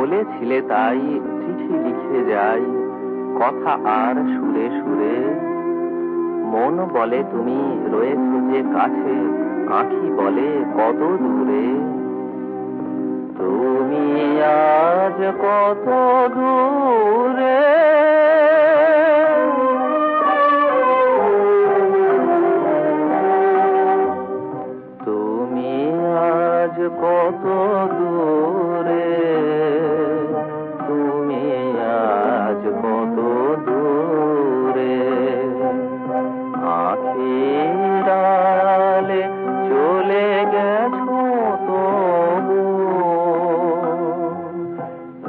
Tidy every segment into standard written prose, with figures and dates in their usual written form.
বলেছিলে তাই চিঠি লিখে যাই, কথা আর সুরে সুরে। মন বলে তুমি রয়েছো যে কাছে, আঁখি বলে কত দূরে। তুমি আজ কত দূরে, তুমি আজ কত দূরে, তুমি আজ কত দূরে। আঁখির আড়ালে চলে গেছো তবু,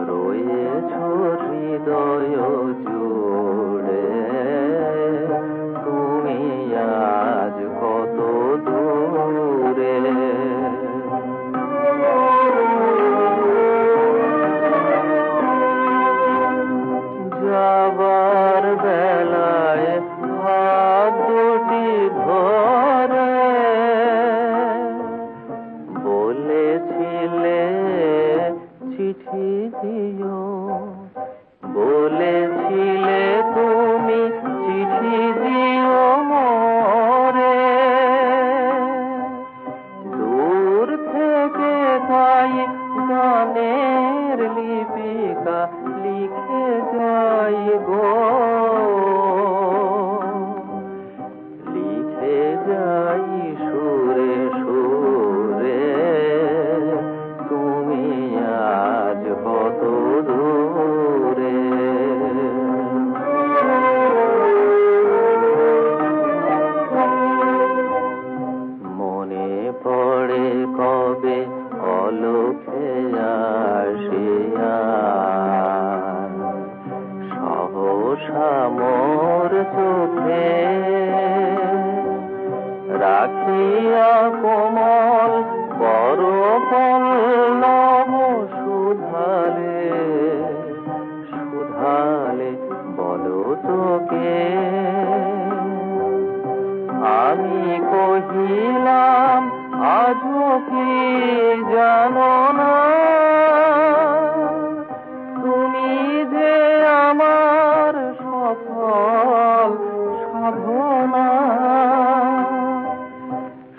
রয়েছো হৃদয় জুড়ে। তুমি আজ কত দূরে। যাবার বেলায় হাত দুটি ধরে বলেছিলে চিঠি দিও, বলেছিলে তুমি চিঠি দিও মোরে। দূর থেকে তাই গানের লিপিকা লিখে যাই গো, লিখে যাই সুরে সুরে। তুমি আজ কত দূরে। মনে পড়ে কবে অলোকে আসিয়া, সহসা মোর চোখে রাখিয়া কোমল বড় পল্লব সুধালে, সুধালে বলো তোকে। আমি কহিলাম আজও কি জানো না, তুমি যে আমার সফল সাধনা।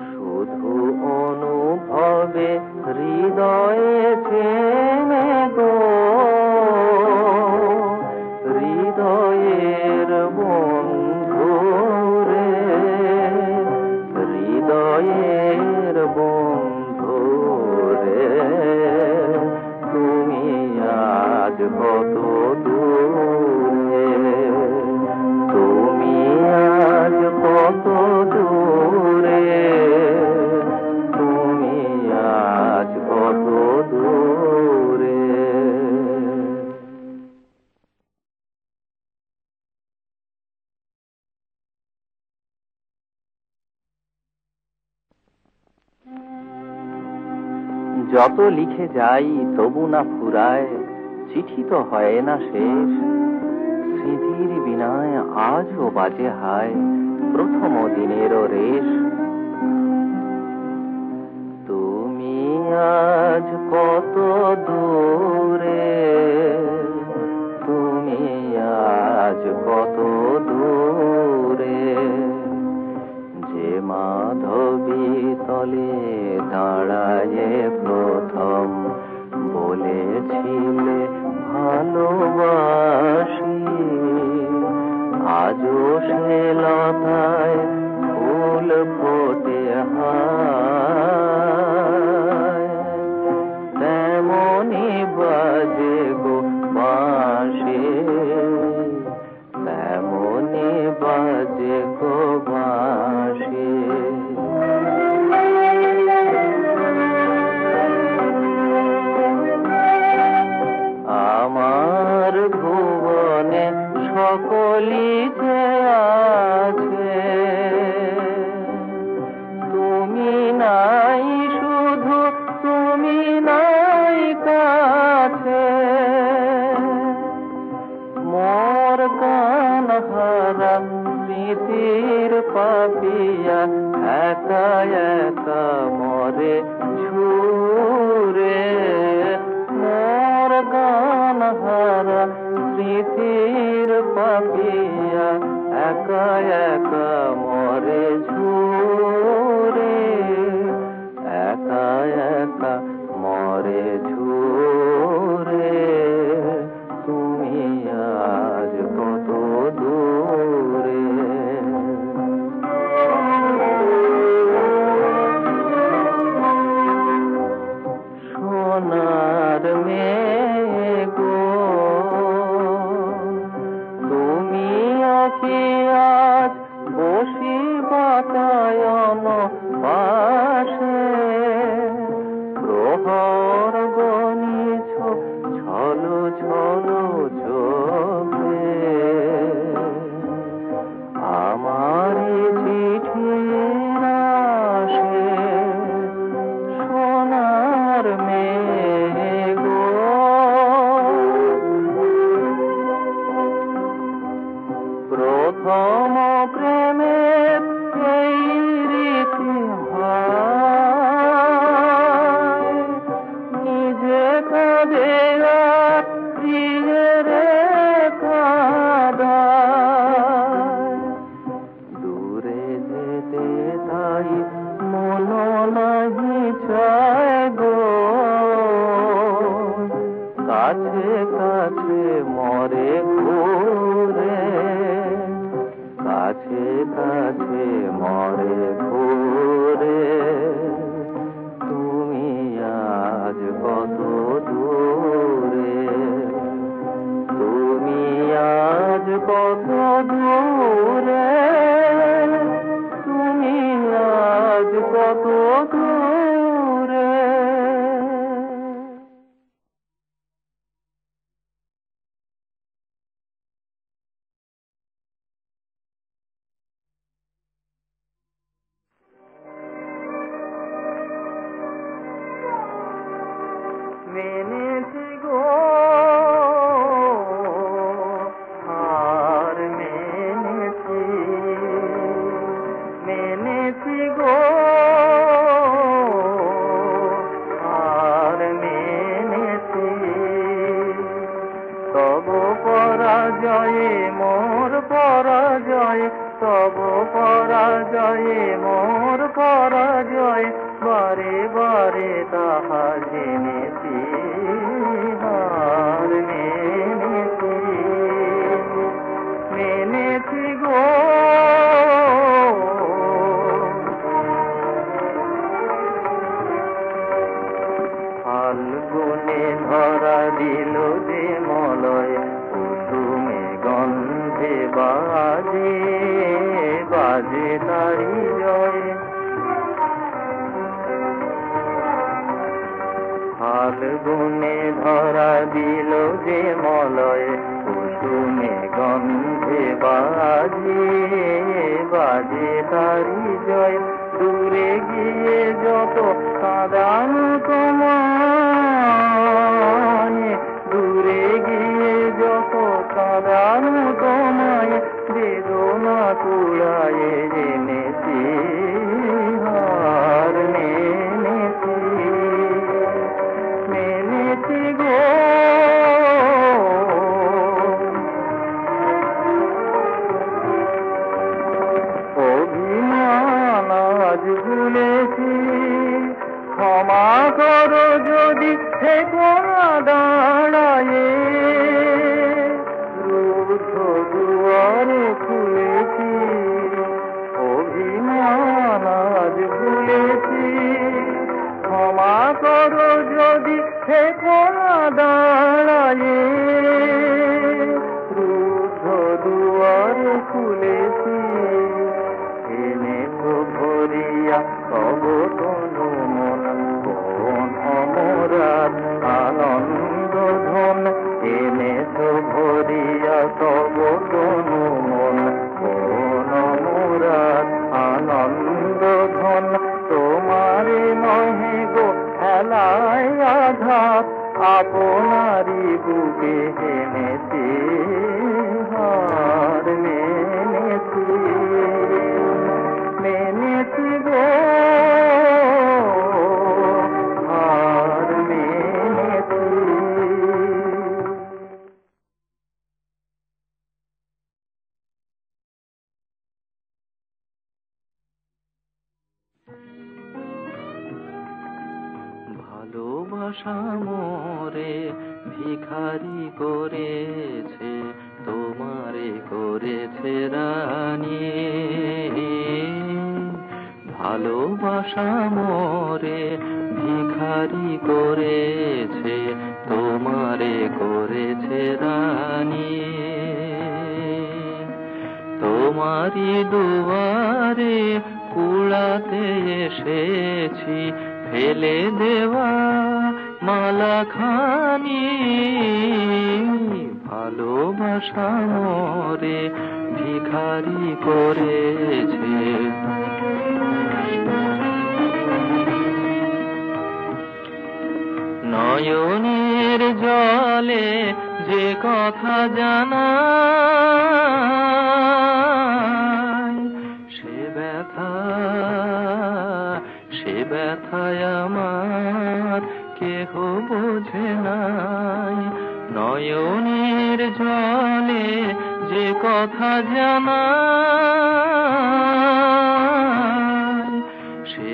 শুধু অনুভবে হৃদয়ে চেনে গো, হৃদয়ের বন্ধু রে, হৃদয়ের বন্ধু রে। তুমি আজ কত দূরে, তুমি আজ কত দূরে, তুমি আজ কত দূরে। যত লিখে যাই তবু না ফুরায়, চিঠি তো হয় না শেষ। স্মৃতির বিনায় আজও বাজে হায় প্রথম দিনেরও রেশ। তুমি আজ কত দূরে, তুমি আজ কত দূরে। যে মাধবী তলে দাঁড়ায়ে প্রথম বলেছিলে ভালোবাসি, আজও সে লতায় ফুল ফোটে হায়। তেমনি বাজে গো বাঁশি, তেমনি বাজে গো বাঁশি। আমার ভুবনে সকলি যে আছে, তুমি নাই শুধু, তুমি নাই কাছে। মোর গান হারা স্মৃতির পাপিয়া একা একা মরে ঝুরে। মোর গান হারা স্মৃতির পাপিয়া একা একা মরে ঝরে, একা একা মরে ঝরে। তুমি আজ কত দূরে। সোনার মেয়ে গো, তুমি আছি আজ বসি বাতায়ন পাশে, প্রহর গণিছ ছলো ছলো চোখে। আমারি চিঠির আসে সোনার মেয়ে গো, প্রথম প্রেমের এই রীতি হয়, নিজে কাঁদে আর প্রিয়ের কাঁদায়। দূরে যেতে তাই মন নাহি চায় গো, কাছে কাছে মরে ঘুরে, কাছে কাছে মরে ঘুরে। তুমি আজ কত দূরে, তুমি আজ কত দূরে, তুমি আজ কত দূরে। মেনেছি গো আর মেনেছি, মেনেছি গো আর মেনেছি। তব পরাজয়ে মোর পরাজয়, তব পরাজয়ে মোর পরাজয়, বারে বারে তাহা জেনেছি হার মেনেছি, মেনেছি গো। ফাল্গুনে ধরা দিল যে মলয়, কুসুমে গন্ধে বাজে বাজে তারি জয়। ফাল্গুনে ধরা দিল যে মলয়, কুসুমে গন্ধে বাজে বাজে তারি জয়। দূরে গিয়ে যত কাঁদান তোমায়, দূরে গিয়ে যত কাঁদান তোমায়, বেদনা কুড়ায়ে জেনেছি হার মেনেছি, মেনেছি গো। অভিমান আজ ভুলেছি, ক্ষমা করো যদি থেকো না দাঁড়ায়ে, রুদ্ধ দুয়ারে খুলেছি। অভিমান আজ ভুলেছি, ক্ষমা করো যদি থেকো না দাঁড়ায়ে, রুদ্ধ দুয়ারে খুলেছি। এনেছো ভরিয়া তব তনু মন, কোন অমরাত আনন্দ ধন। এনেছো ভরিয়া তব তনু মন, কোন অমরাত আনন্দ ধন। তোমারে নহে গো খেলায় আঘাত, আপনারি বুকে এনেছি হার মেনেছি, মেনেছি গো হার মেনেছি। ভাষা মোরে ভিখারি করেছে, তোমারে করেছে রানী। ভালোবাসা মোরে ভিখারি করেছে, তোমারে করেছে রানী। তোমারি দুয়ারে কুড়াতে এসেছি, ফেলে দেওয়া মালা খানি। ভালোবাসা মোরে ভিখারি করেছে। নয়নের জলে যে কথা জানা, সে ব্যথায় আমার কেহ বোঝে নাই। নয়নের জলে যে কথা জানা, সে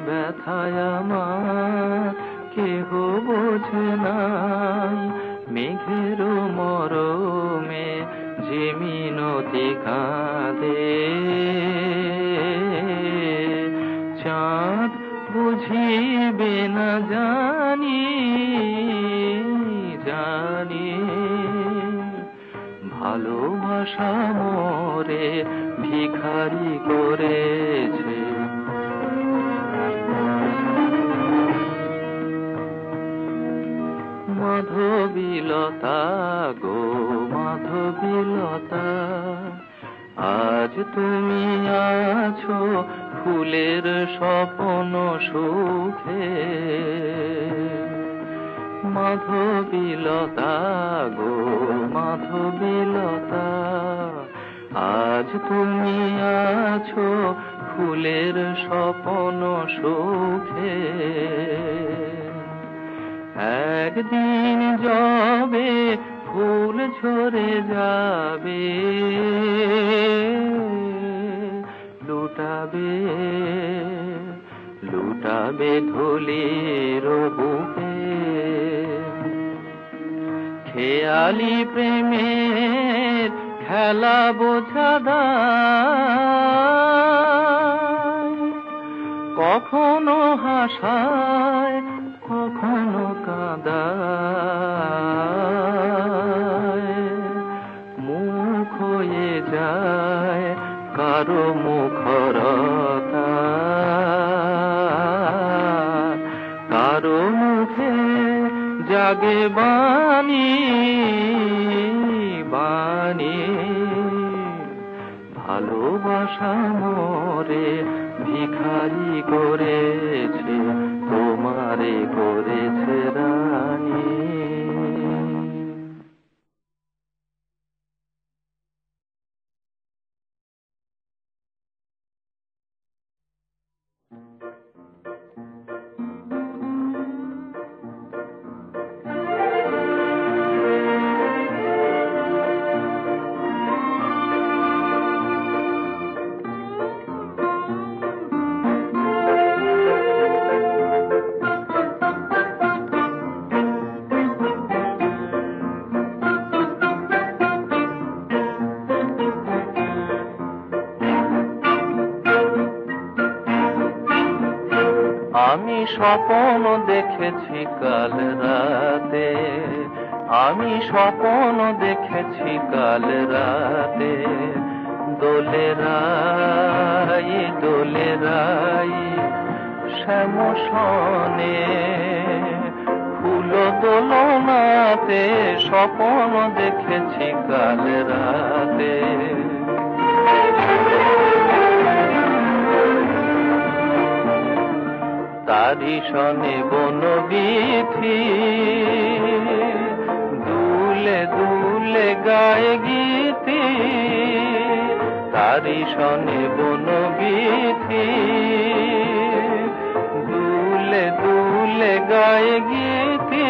ব্যথায় আমার কেহ বোঝে নাই। মেঘের মরমে যে মিনতি কাঁদে, চাঁদ বুঝিবে না জানি। ভালোবাসা মোরে ভিখারি করেছে। মাধবীলতা গো মাধবীলতা, আজ তুমি আছো ফুলের স্বপ্ন সুখে। মাধবীলতা গো মাধবীলতা, আজ তুমি আছো ফুলের স্বপ্ন সুখে। একদিন যবে ফুল ঝরে যাবে, লুটাবে ধুলির বুকে। খেয়ালি প্রেমের খেলা বোঝাদায়, কখনো হাসায় কখনো কাঁদায়। মুখ হয়ে যায় কারো মুখরতা, কারো মুখে জাগে বাণী। ভালোবাসা মোরে ভিখারি করেছে, তোমারে করেছে রানী। আমি স্বপ্ন দেখেছি কাল রাতে, আমি স্বপ্ন দেখেছি কাল রাতে। দোলে রাই শ্যামসনে ফুল দোলনাতে, স্বপ্ন দেখেছি কাল রাতে। তারি সনে বনবীথি দুলে দুলে গায়ে গীতি। তারি সনে বনবীথি দুলে দুলে গায়ে গীতি।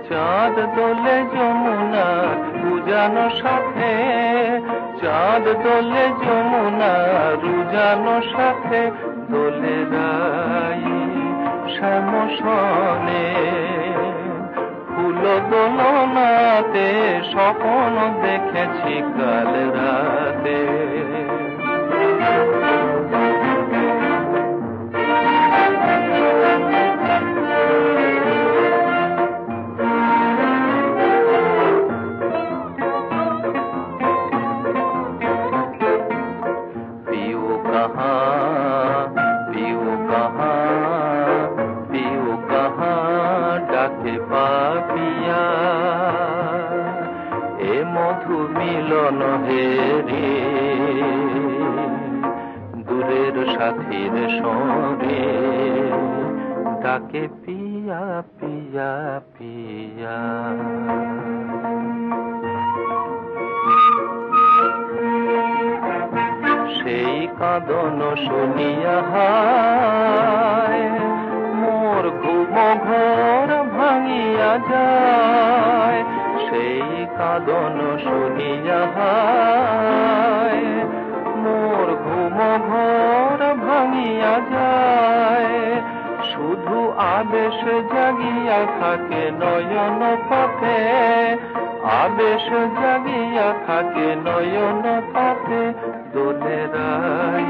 চাঁদ দোলে যমুনা উজানো সাথে, চাঁদ দোলে যমুনা উজানো সাথে। দোলেরাই শ্যামসনে ফুল দোলনাতে স্বপ্ন দেখেছি কাল রাতে। ডাকে পাপিয়া এ মধু মিলন হেরে দূরের সাথীর সরে ডাকে পিয়া পিয়া পিয়া। সেই কাঁদন শুনিয়া হায় মোর ঘুম ঘর ভাঙিয়া যায়। সেই কাঁদন শুনিয়া হায় মোর ঘুম ঘর ভাঙিয়া যায়। শুধু আবেশ জাগিয়া থাকে নয়ন পথে, আবেশ জাগিয়া থাকে নয়ন পথে। দোলেরাই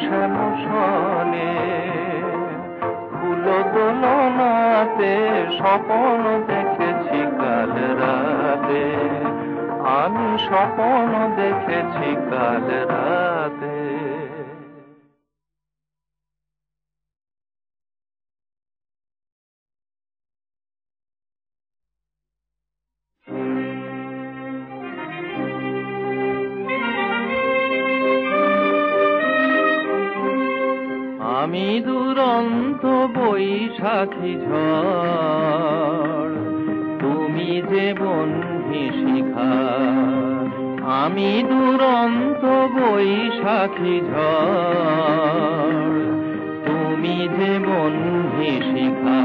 শ্যামসনে ফুল দোলনাতে স্বপ্ন দেখেছি কাল রাতে, আমি স্বপ্ন দেখেছি কাল রাতে। আমি দুরন্ত বৈশাখী ঝড়, তুমি যে বন্ধি শিখা। আমি দুরন্ত বৈশাখী ঝড়, তুমি যে বন্ধি শিখা।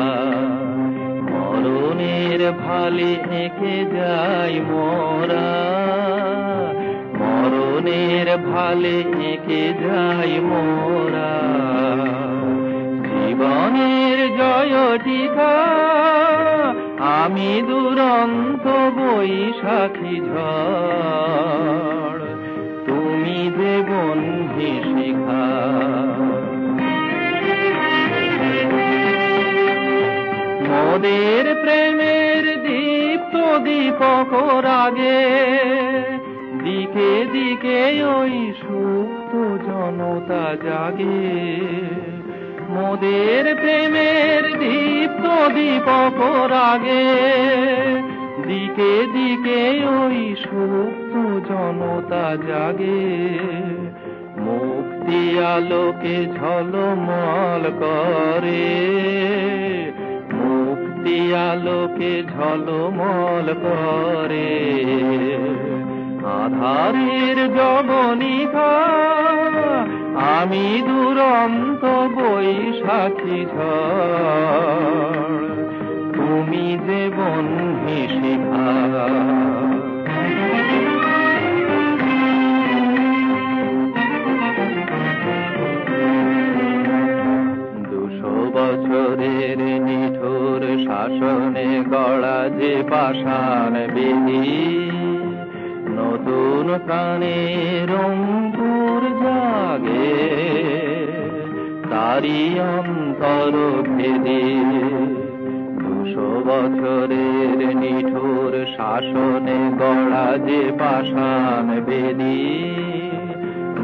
মরণের ভালে এঁকে যাই মোরা, মরণের ভালে এঁকে যাই মোরা। জীবনের জয় টিকা আমি দুরন্ত বৈশাখী ঝড়, তুমি যে বন্ধি শিখা। মোদের প্রেমের দীপ্ত দীপক রাগে, দিকে দিকে ওই সুপ্ত জনতা জাগে। মোদের প্রেমের দীপ্ত দীপক রাগে, দিকে দিকে ওই সুপ্ত জনতা জাগে। মুক্তি আলোকে ঝলমল করে, মুক্তি আলোকে ঝলমল করে। আধারের জবনিকা আমি দুরন্ত বৈশাখী ঝড়, তুমি যে বন্ধি শিখা। বছরের নিঠুর শাসনে গড়া যে পাষাণ বিধি, নতুন প্রাণের অঙ্কুর জাগে তারি অন্তর ভেদে। 200 বছরের নিঠুর শাসনে গড়া যে পাষাণ বেদি,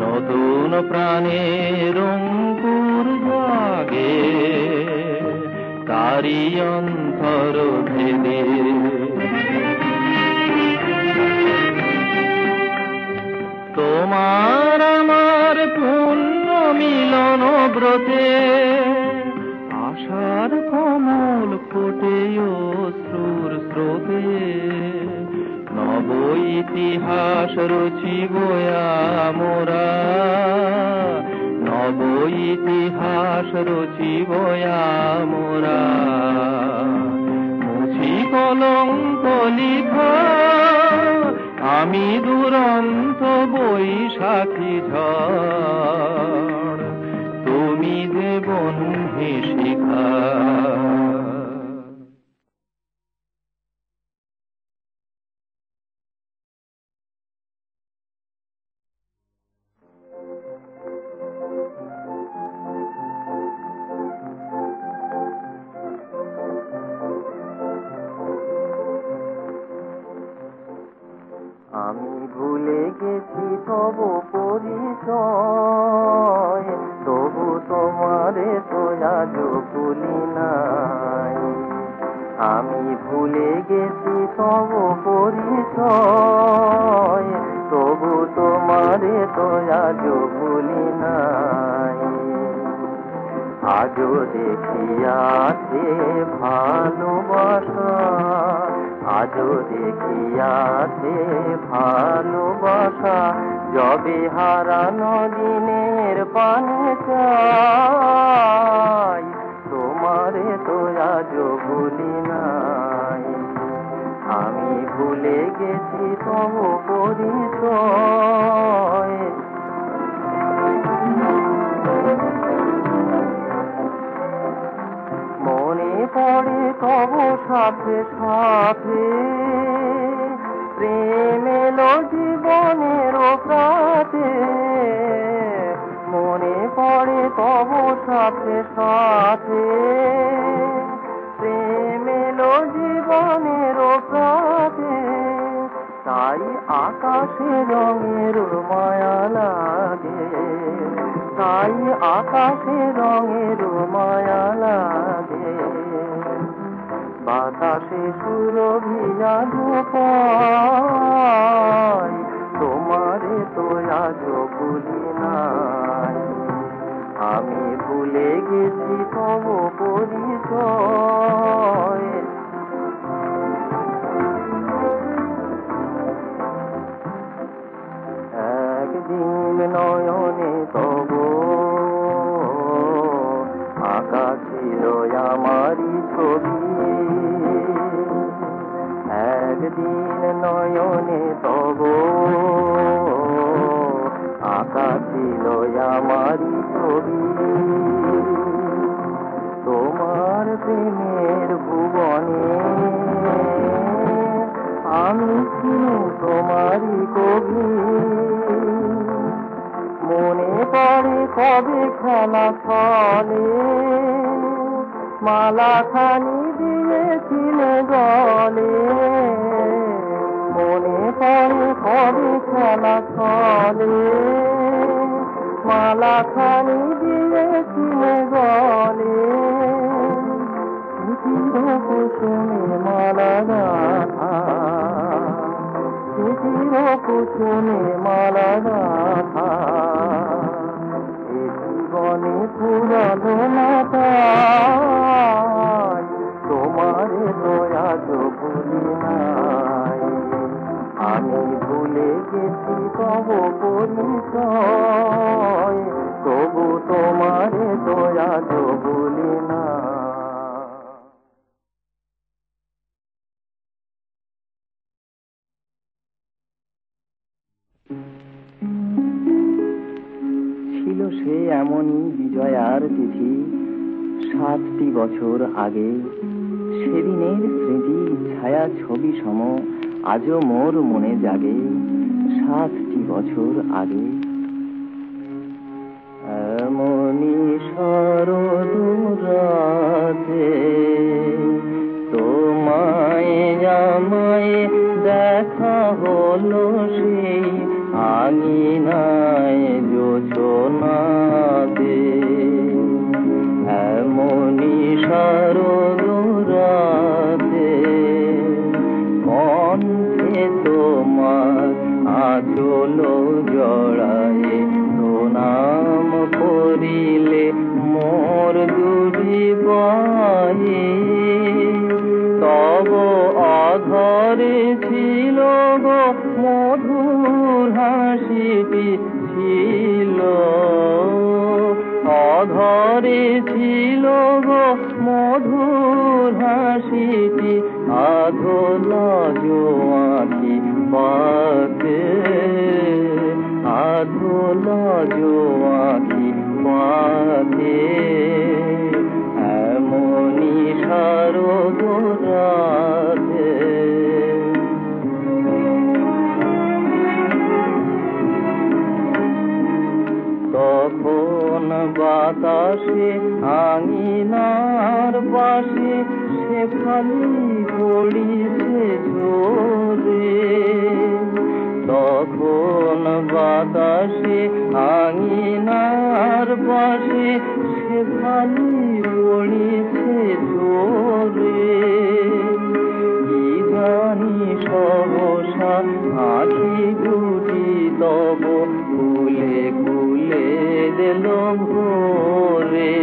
নতুন প্রাণের অঙ্কুর জাগে তারি অন্তর ভেদে। তোমার আমার পুণ্য মিলন ব্রতে, আশার কমল ফোটে অশ্রুর স্রোতে। নব ইতিহাস রচিব মোরা, নব ইতিহাস রচিব মোরা। মুছি কলঙ্ক লিখা আমি দুরন্ত বৈশাখী ঝড়, বন্ধে শিখা। আমি ভুলে গেছি তবু পরিচয়, তবু তোমারে তো আজও ভুলি নাই। আমি ভুলে গেছি তবু পরিচয়, তবু তোমারে তো আজও ভুলি নাই। আজও দেখিয়াছে ভালোবাসা, আজও দেখিয়াছে ভালোবাসা, যবে হারানো দিনের পানে চাই, তোমারে তো আজও ভুলি নাই। আমি ভুলে গেছি তবু পরিচয়। মনে পড়ে তবু সাথে সাথে, প্রেম এলো জীবনের প্রাতে। মনে পড়ে তবু সাথে সাথে, প্রেম এলো জীবনের প্রাতে। তাই আকাশে রঙের মায়া লাগে, তাই আকাশে রঙের মায়া লাগে। বাতাসে সুরভিয়া পাই, তোমারে তো আজও ভুলি নাই। আমি ভুলে গেছি তবু পরিচয়। একদিন নয়নে তবু আঁকা ছিল আমারই ছবি, একদিন নয়নে তবু আঁকা ছিল আমারই ছবি। তোমার প্রেমের ভুবনে আমি ছিল তোমারই কবি। মনে পড়ে কবে খেলা চলে, মালাখানি দিয়েছিলে গলে। মনে পড়ে কবে খেলা চলে, মালাখানি দিয়েছিলে গলে। চির কুসুমে মালা গাথা, চির কুসুমে মালা গাথা, এ জীবনে পুরানো মাতায়, তোমারে তো আজও ভুলি নাই। আমি ভুলে গেছি তবু পরিচয়, তবু তোমারে তো আজও ভুলি না। ছিল সে এমনই বিজয়ার তিথি, 7টি বছর আগে। সেদিনের স্মৃতি ছায়া ছবি সম আজও মোর মনে জাগে, 7টি বছর আগে। এমনই শরৎ রাতে তোমায় আমায় দেখা হলো সেই আঙিনায় জোছনাতে। এমনই শরৎ রাতে কণ্ঠে তোমার আঁচল জড়ায়, প্রণাম করিলে মোর দুটি পায়ে। তব অধরে ছিল গো মধুর হাসিটি ছিল, অধরে ছিল গো মধুর হাসিটি, আধোলা জোয়াকি পাতে, আধোলা জোয়াকি পাতে। শারদ রাধে। তখন বাতাসে আঙিনার পাশে শেফালি পড়িছে ঝরে। তখন বাতাসে আঙিনার পাশে শেফালি পড়িছে ঝরে। কি জানি সহসা আখি দুটি তব কুলে কুলে দিল ভোরে।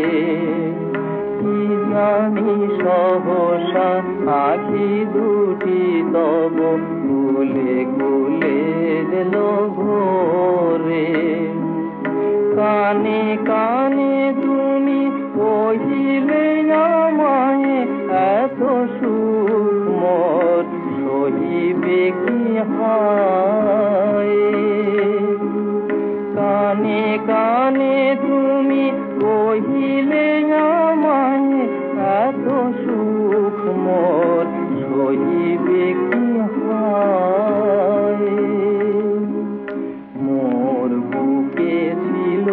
কি জানি সহসা আখি দুটি তব কুলে কুলে দিল ভোরে। কানে কানে তুমি কহিলে আমায় এত সুখ মোর সহিবে কি হায়। কানে কানে তুমি কহিলে আমায় এত সুখ মোর সহিবে কি হায়। মোর বুকে ছিল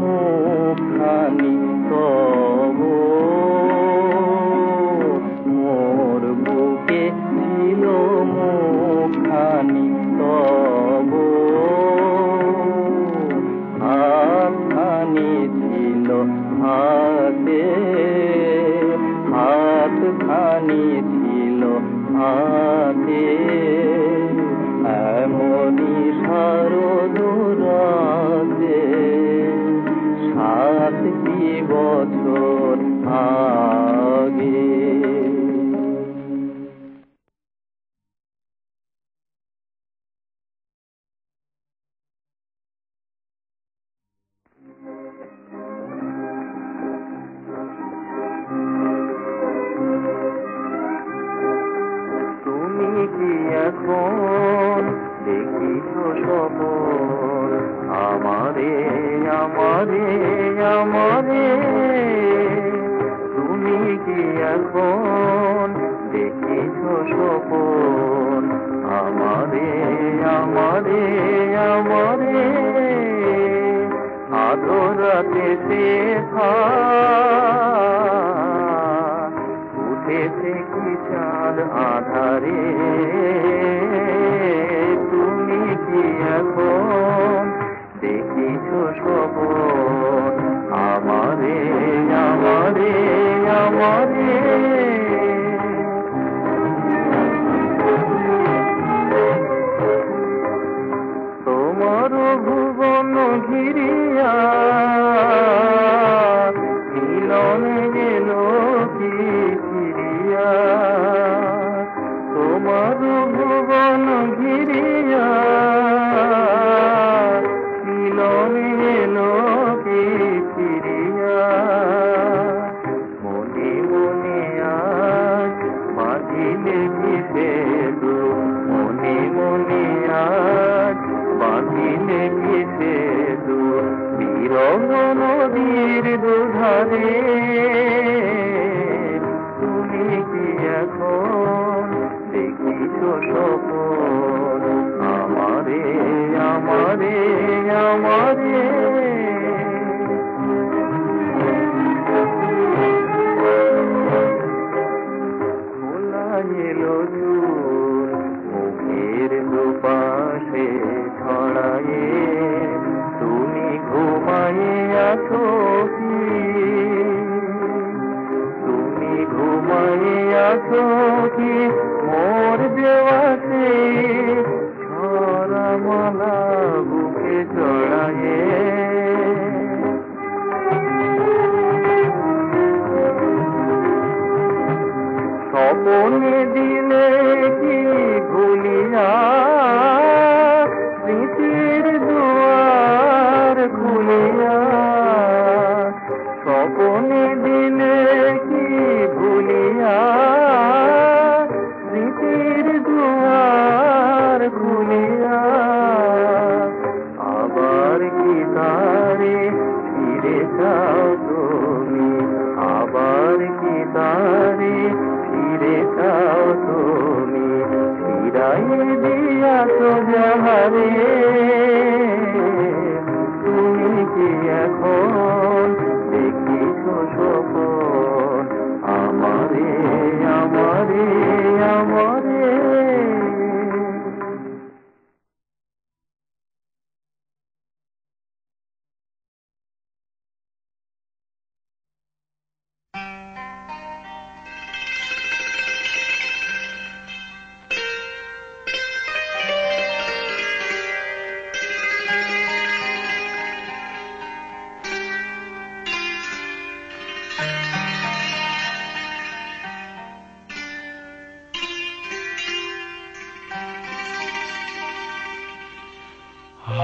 মুখখানি তব, মোর বুকে ছিল মুখখানি তব। হাতখানি ছিল হাতে, হাতখানি ছিল হাতে। এমনি শারদ রাধে 7টি বছর আগে। তুমি কি এখন দেখিছ সপন আমারে আমারে আমারে। তুমি কি এখন দেখিছ সপন আমারে আমারে আমারে। আধরাতে দেখা উঠেছে কি চাঁদ আধারে। তুমি কি এখন দেখিছ সপন আমারে আমারে আমারে। তোমার ভুবন ঘিরিয়া মিলন গেল কি ফিরিয়া। তোমার ভুবন ঘিরিয়া মিলন গেল কি ফিরিয়া। মনে মনে আজ বাঁধিলে কিসে দুঃখ, মনে মনে আজ বাঁধিলে কিসে দুঃখ। বিরহ নদীর দুধারে তুমি কি এখন দেখিছ সপন আমারে আমারে আমারে। খোলা এলো চুল মুখের দুপাশে ছড়ায়ে। তুমি ঘুমায়ে আছো কি, তুমি ঘুমায়ে আছো কি মোর দেওয়াতে ছড়া মালা বুকে চড়ায়ে। স্বপনে দিলে কি ভুলিয়া স্মৃতির দুয়ার খুলিয়া। স্বপনে দিলে কি ভুলিয়া স্মৃতির দুয়ার খুলিয়া। আবার কি তারে ফিরে যাও তুমি, আবার কি তারে ফিরে যাও তুমি, ফিরাই দিয়াছ যাহারে। তুমি কি এখন দেখিছ স্বপন আমারে, আমারে, আমারে?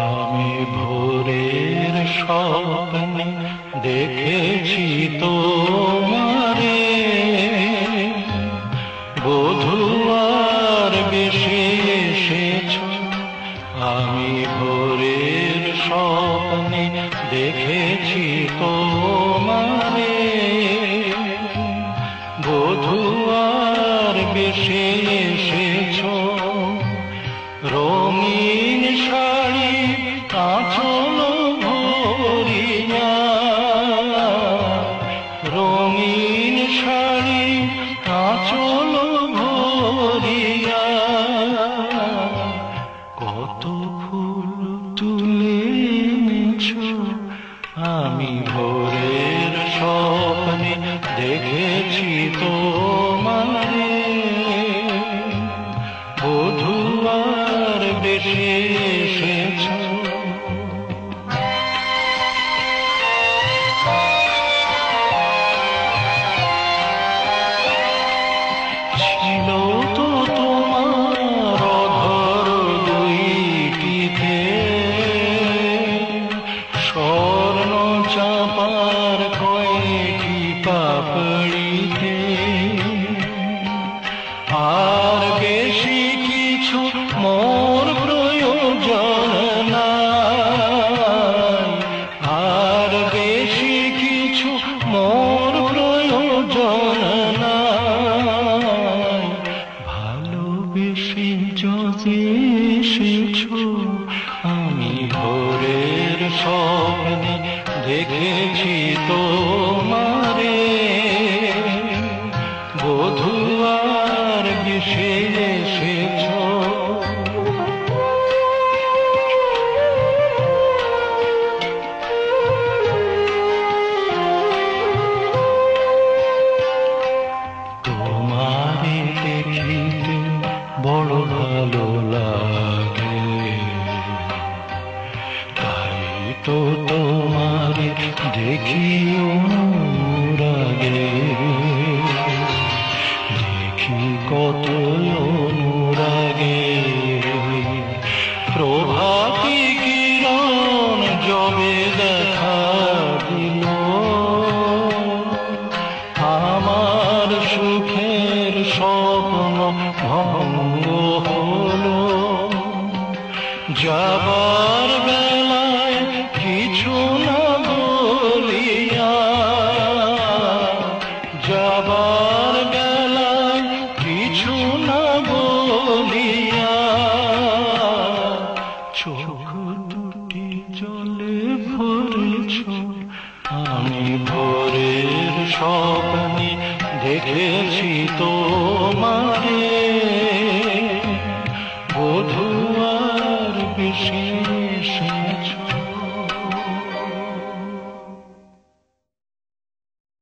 আমি ভোরের স্বপ্নে দেখেছি তোমারে, বধূ আর বেশি এসেছ। আমি ভোরের স্বপ্নে দেখেছি তোমারে, বধূ আর বেশি এসেছ। রঙিন শাড়ি আঁচল ভরিয়া, রঙিন শাড়ি আঁচল ভরিয়া, কত ফুল তুলে এনেছ। আমি ভোরের স্বপ্নে দেখেছি তোমারে, বধূ আর বেশি এসেছ। ছিল তো তোমার অধর দুইটিতে স্বর্ণ চাপার কয়েকটি পাপড়িতে, আর বেশি কিছু মোর প্রয়োজন নাই, আর বেশি কিছু মোর প্রয়োজন নাই। ভালোবেসে যদি এসেছ, আমি ভোরের স্বপ্নে দেখেছি তোমারে, বধূ আর বেশি এসেছ। তোমারে দেখিতে বড় ভালো লাগে, তাই তো তোমারে দেখি অনুরাগে, দেখি কত অনুরাগে। প্রভাতী কিরণ যবে দেখা দিল, আমার সুখের স্বপ্ন ভঙ্গ হলো। যাবার বেলায় কিছু না বলিয়া, যাবার বেলায় কিছু না বলিয়া, চোখ দুটি জলে ভরেছ। আমি ভোরের স্বপ্নে দেখেছি তোমারে, বধূ আর বেশি